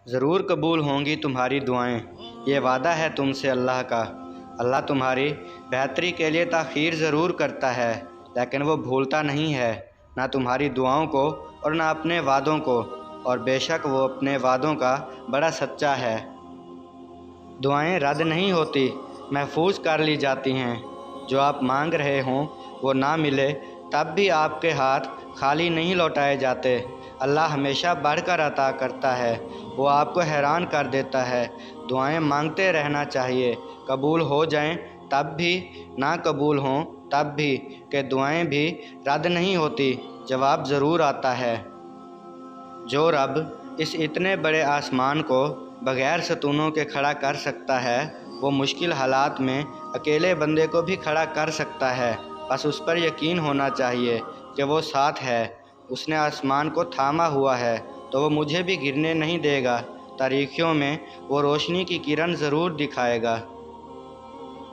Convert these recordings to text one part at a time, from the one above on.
ضرور قبول ہوں گی تمہاری دعائیں، یہ وعدہ ہے تم سے اللہ کا۔ اللہ تمہاری بہتری کے لیے تاخیر ضرور کرتا ہے، لیکن وہ بھولتا نہیں ہے، نہ تمہاری دعاؤں کو اور نہ اپنے وعدوں کو، اور بے شک وہ اپنے وعدوں کا بڑا سچا ہے۔ دعائیں رد نہیں ہوتی، محفوظ کر لی جاتی ہیں۔ جو آپ مانگ رہے ہوں وہ نہ ملے تب بھی آپ کے ہاتھ خالی نہیں لوٹائے جاتے۔ اللہ ہمیشہ بڑھ کر عطا کرتا ہے، وہ آپ کو حیران کر دیتا ہے۔ دعائیں مانگتے رہنا چاہیے، قبول ہو جائیں تب بھی، نہ قبول ہوں تب بھی، کہ دعائیں بھی رد نہیں ہوتی، جواب ضرور آتا ہے۔ جو رب اس اتنے بڑے آسمان کو بغیر ستونوں کے کھڑا کر سکتا ہے، وہ مشکل حالات میں اکیلے بندے کو بھی کھڑا کر سکتا ہے۔ بس اس پر یقین ہونا چاہیے کہ وہ ساتھ ہے۔ اس نے آسمان کو تھاما ہوا ہے تو وہ مجھے بھی گرنے نہیں دے گا۔ تاریکیوں میں وہ روشنی کی کرن ضرور دکھائے گا۔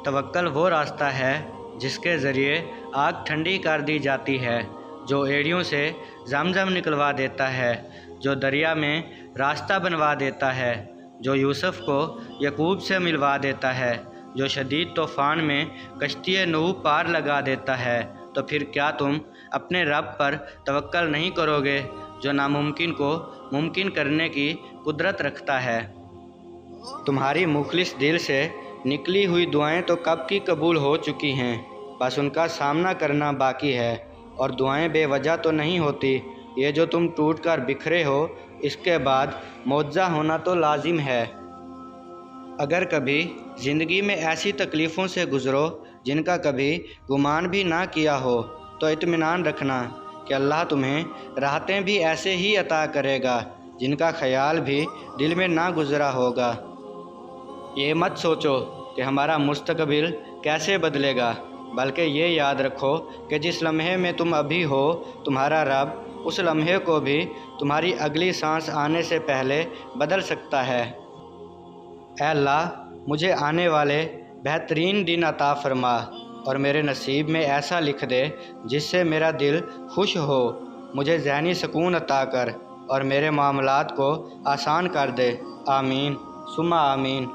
توکل وہ راستہ ہے جس کے ذریعے آگ ٹھنڈی کر دی جاتی ہے، جو ایڑیوں سے زمزم نکلوا دیتا ہے، جو دریا میں راستہ بنوا دیتا ہے، جو یوسف کو یعقوب سے ملوا دیتا ہے، جو شدید طوفان میں کشتی نوح پار لگا دیتا ہے۔ تو پھر کیا تم اپنے رب پر توکل نہیں کرو گے، جو ناممکن کو ممکن کرنے کی قدرت رکھتا ہے؟ تمہاری مخلص دل سے نکلی ہوئی دعائیں تو کب کی قبول ہو چکی ہیں، بس ان کا سامنا کرنا باقی ہے۔ اور دعائیں بے وجہ تو نہیں ہوتی، یہ جو تم ٹوٹ کر بکھرے ہو، اس کے بعد معجزہ ہونا تو لازم ہے۔ اگر کبھی زندگی میں ایسی تکلیفوں سے گزرو جن کا کبھی گمان بھی نہ کیا ہو، تو اطمینان رکھنا کہ اللہ تمہیں راحتیں بھی ایسے ہی عطا کرے گا جن کا خیال بھی دل میں نہ گزرا ہوگا۔ یہ مت سوچو کہ ہمارا مستقبل کیسے بدلے گا، بلکہ یہ یاد رکھو کہ جس لمحے میں تم ابھی ہو، تمہارا رب اس لمحے کو بھی تمہاری اگلی سانس آنے سے پہلے بدل سکتا ہے۔ اے اللہ، مجھے آنے والے بہترین دن عطا فرما اور میرے نصیب میں ایسا لکھ دے جس سے میرا دل خوش ہو۔ مجھے ذہنی سکون عطا کر اور میرے معاملات کو آسان کر دے۔ آمین ثم آمین۔